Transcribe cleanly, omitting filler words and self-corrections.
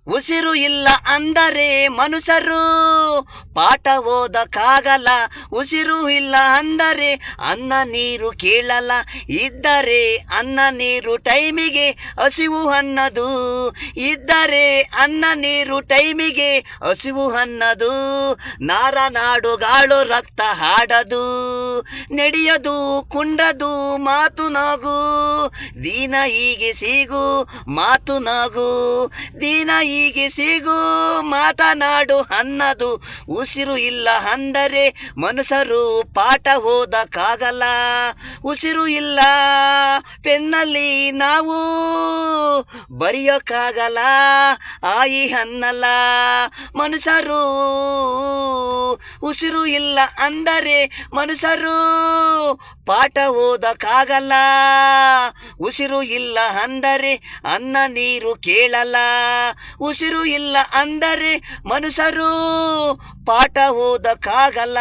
ಉಸಿರು ಇಲ್ಲ ಅಂದರೆ ಮನುಷ್ಯರು ಪಾಠ ಓದಕ್ಕಾಗಲ್ಲ. ಉಸಿರು ಇಲ್ಲ ಅಂದರೆ ಅನ್ನ ನೀರು ಕೇಳಲ್ಲ. ಇದ್ದರೆ ಅನ್ನ ನೀರು ಟೈಮಿಗೆ ಹಸಿವು ಅನ್ನದು. ಇದ್ದರೆ ಅನ್ನ ನೀರು ಟೈಮಿಗೆ ಹಸಿವು ಅನ್ನದು. ನಾಡು ರಕ್ತ ಹಾಡದು. ನಡೆಯದು ಕುಂಡದು ಮಾತು ನಾಗು. ದೀನ ಹೀಗೆ ಸಿಗು ಮಾತು ನಾಗು. ದೀನ ಹೀಗೆ ಸಿಗು ಮಾತನಾಡು ಅನ್ನದು. ಉಸಿರು ಇಲ್ಲ ಅಂದರೆ ಮನುಷ್ಯರು ಪಾಠ ಓದಕ್ಕಾಗಲ್ಲ. ಉಸಿರು ಇಲ್ಲ ಪೆನ್ನಲ್ಲಿ ನಾವು ಬರೆಯೋಕ್ಕಾಗಲ್ಲ. ಆಯಿ ಅನ್ನಲ್ಲ ಮನುಷ್ಯರು. ಉಸಿರು ಇಲ್ಲ ಅಂದರೆ ಮನುಷ್ಯರು ಪಾಠ ಓದಕ್ಕಾಗಲ್ಲ. ಉಸಿರು ಇಲ್ಲ ಅಂದರೆ ಅನ್ನ ನೀರು ಕೇಳಲ್ಲ. ಉಸಿರು ಇಲ್ಲ ಅಂದರೆ ಮನುಷ್ಯರು ಪಾಠ ಓದಕ್ಕಾಗಲ್ಲ.